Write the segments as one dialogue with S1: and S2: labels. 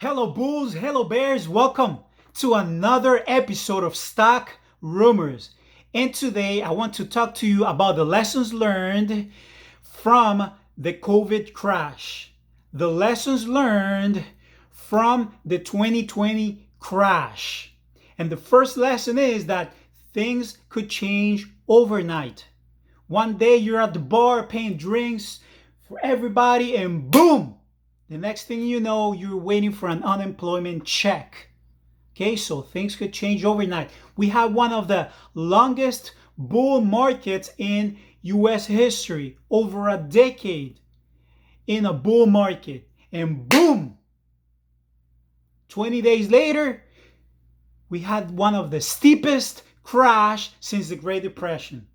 S1: Hello, bulls. Hello, bears. Welcome to another episode of Stock Rumors. And today I want to talk to you about the lessons learned from the COVID crash. The lessons learned from the 2020 crash. And the first lesson is that things could change overnight. One day you're at the bar paying drinks for everybody, and boom! The next thing you know, you're waiting for an unemployment check. Okay, so things could change overnight. We have one of the longest bull markets in US history, over a decade in a bull market. And boom, 20 days later, we had one of the steepest crash since the Great Depression.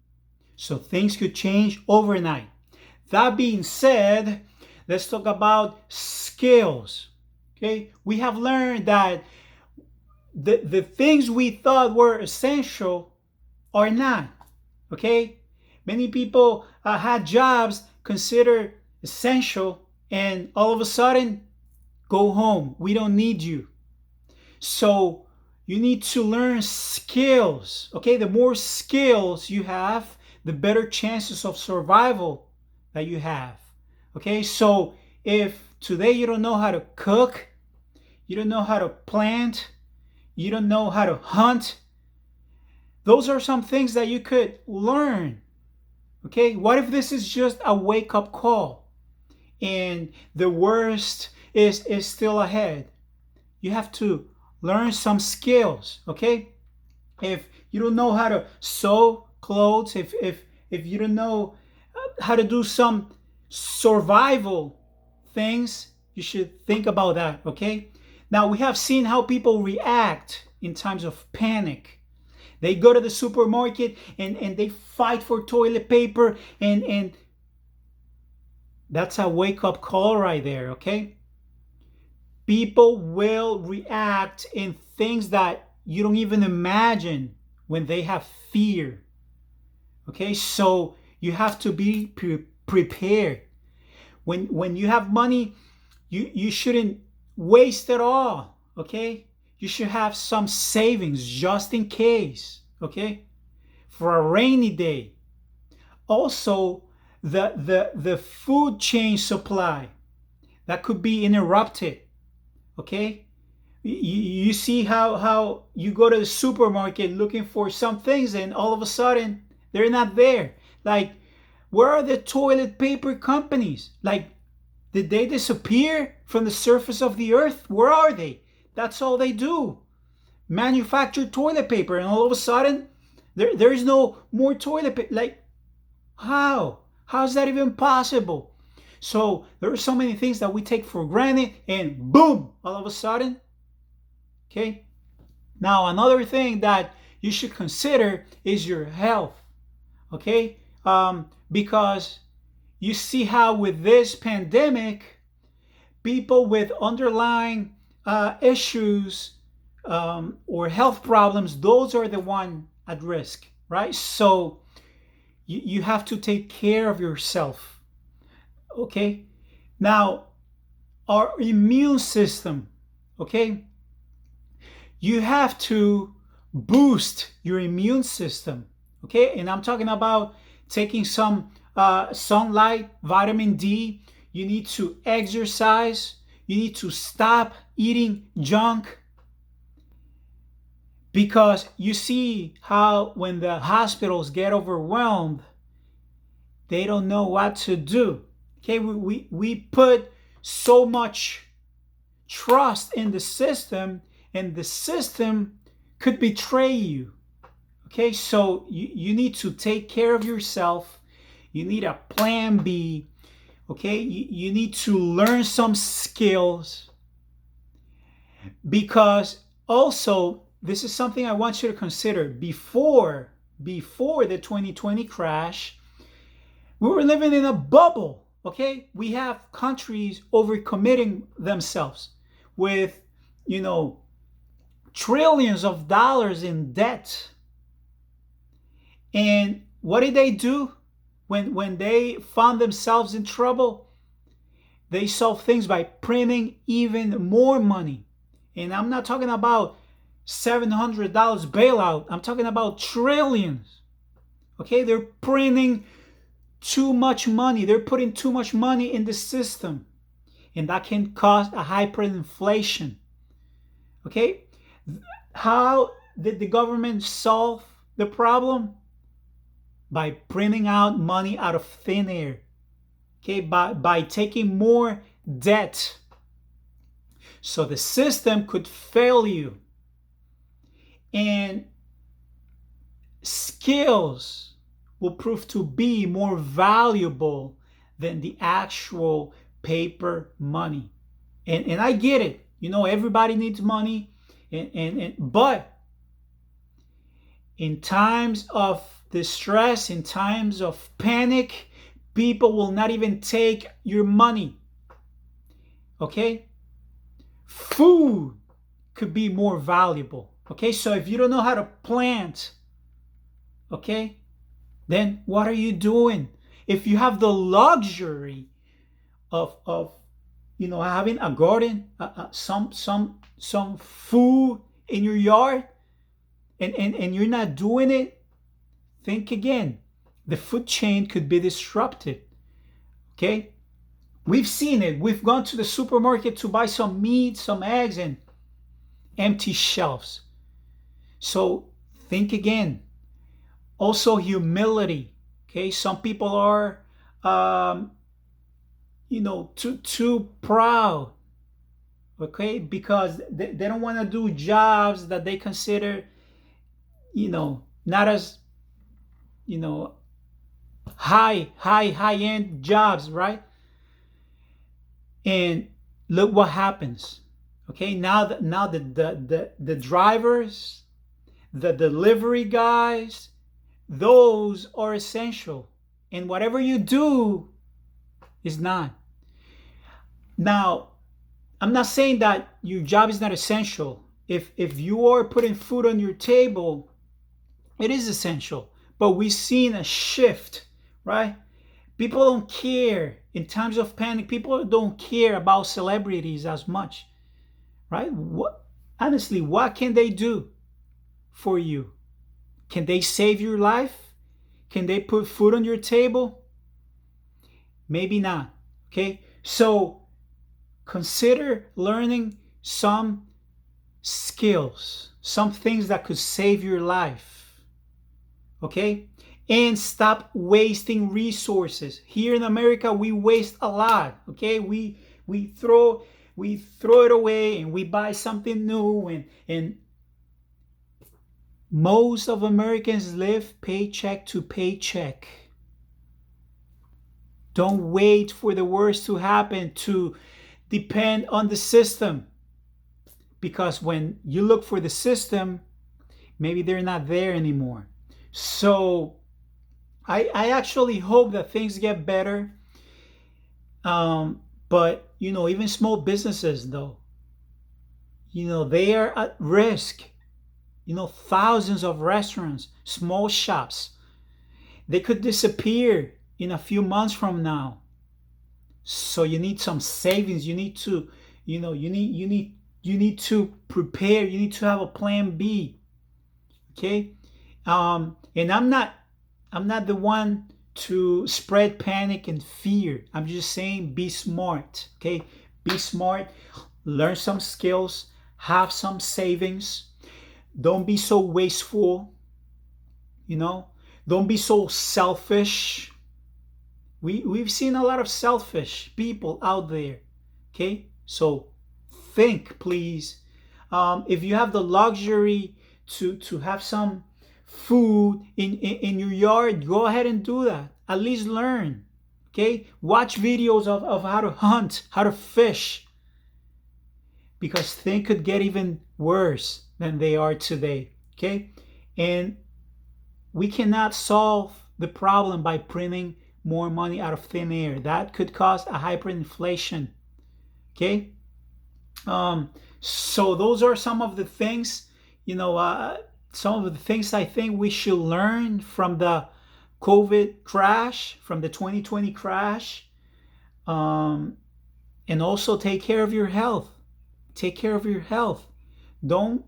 S1: So things could change overnight. That being said, let's talk about skills. Okay, we have learned that the things we thought were essential are not. Okay, many people had jobs considered essential, and all of a sudden, go home. We don't need you. So you need to learn skills. Okay, the more skills you have, the better chances of survival that you have. Okay, so if today you don't know how to cook, you don't know how to plant, you don't know how to hunt, those are some things that you could learn. Okay, what if this is just a wake up call and the worst is still ahead? You have to learn some skills. Okay, if you don't know how to sew clothes, if you don't know how to do some survival things, you should think about that. Okay, now we have seen how people react in times of panic. They go to the supermarket and they fight for toilet paper, and that's a wake-up call right there. Okay, people will react in things that you don't even imagine when they have fear. Okay, so you have to be prepared. When you have money, you shouldn't waste it all. Okay, you should have some savings just in case. Okay, for a rainy day. Also, the food chain supply that could be interrupted. Okay, you see how you go to the supermarket looking for some things, and all of a sudden they're not there. Like, where are the toilet paper companies? Like, did they disappear from the surface of the earth? Where are they? That's all they do. Manufacture toilet paper, and all of a sudden there is no more toilet paper. Like, how? How is that even possible? So there are so many things that we take for granted, and boom, all of a sudden. Okay. Now, another thing that you should consider is your health. Okay, because you see how with this pandemic, people with underlying issues or health problems, those are the one at risk, right? So you have to take care of yourself. Okay, now our immune system. Okay, you have to boost your immune system. Okay, and I'm talking about taking some sunlight, vitamin D. You need to exercise. You need to stop eating junk, because you see how when the hospitals get overwhelmed, they don't know what to do. Okay, we put so much trust in the system, and the system could betray you. Okay, so you need to take care of yourself. You need a plan B. Okay, you need to learn some skills, because also this is something I want you to consider. Before the 2020 crash, we were living in a bubble. Okay, we have countries overcommitting themselves with, trillions of dollars in debt. And what did they do when they found themselves in trouble? They solve things by printing even more money. And I'm not talking about $700 bailout. I'm talking about trillions. Okay, they're printing too much money. They're putting too much money in the system. And that can cause a hyperinflation. Okay, how did the government solve the problem? By printing out money out of thin air. Okay, by taking more debt. So the system could fail you. And skills will prove to be more valuable than the actual paper money. And I get it. Everybody needs money. But in times of distress, in times of panic, people will not even take your money. Okay? Food could be more valuable. Okay? So if you don't know how to plant, okay, then what are you doing? If you have the luxury of having a garden, some food in your yard, and you're not doing it, think again. The food chain could be disrupted. Okay? We've seen it. We've gone to the supermarket to buy some meat, some eggs, and empty shelves. So think again. Also, humility. Okay? Some people are too proud. Okay? Because they don't want to do jobs that they consider not as high end jobs, right? And look what happens. Okay, now the drivers, the delivery guys, those are essential, and whatever you do is not. Now, I'm not saying that your job is not essential. If you are putting food on your table, it is essential. But we've seen a shift, right? People don't care. In times of panic, people don't care about celebrities as much, right? Honestly, what can they do for you? Can they save your life? Can they put food on your table? Maybe not, okay? So consider learning some skills, some things that could save your life, okay? And stop wasting resources. Here in America, we waste a lot, okay? We throw it away and we buy something new, and most of Americans live paycheck to paycheck. Don't wait for the worst to happen to depend on the system. Because when you look for the system, maybe they're not there anymore. So I actually hope that things get better. But, even small businesses, though, they are at risk. Thousands of restaurants, small shops, they could disappear in a few months from now. So you need some savings. You need to, you need to prepare. You need to have a plan B. Okay? And I'm not the one to spread panic and fear. I'm just saying be smart. Okay? Be smart. Learn some skills. Have some savings. Don't be so wasteful. Don't be so selfish. We've seen a lot of selfish people out there. Okay? So think, please. If you have the luxury to have some food in your yard, go ahead and do that. At least learn. Okay? Watch videos of how to hunt, how to fish. Because things could get even worse than they are today. Okay? And we cannot solve the problem by printing more money out of thin air. That could cause a hyperinflation. Okay? So those are some of the things, some of the things I think we should learn from the COVID crash, from the 2020 crash. And also take care of your health. Take care of your health. Don't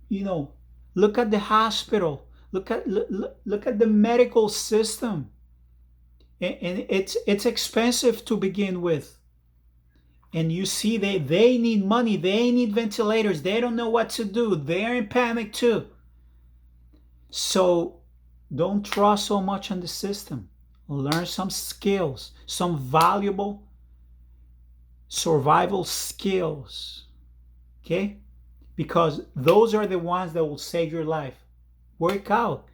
S1: you know, look at the hospital. Look at the medical system. And it's expensive to begin with. And you see they need money, they need ventilators, they don't know what to do, they're in panic too. So don't trust so much on the system. Learn some skills, some valuable survival skills, okay? Because those are the ones that will save your life. Work out,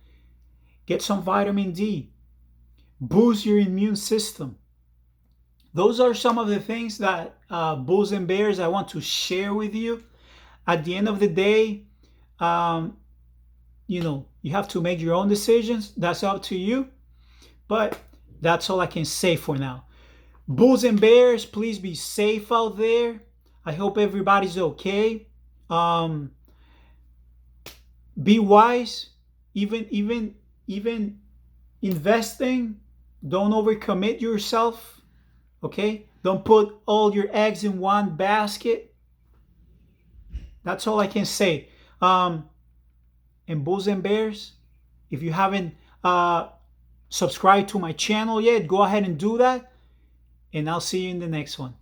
S1: get some vitamin D, boost your immune system. Those are some of the things that bulls and bears I want to share with you. At the end of the day, um, you have to make your own decisions. That's up to you. But that's all I can say for now. Bulls and bears, please be safe out there. I hope everybody's okay. Um, be wise. Even investing, don't overcommit yourself. Okay? Don't put all your eggs in one basket. That's all I can say. And bulls and bears, if you haven't subscribed to my channel yet, go ahead and do that. And I'll see you in the next one.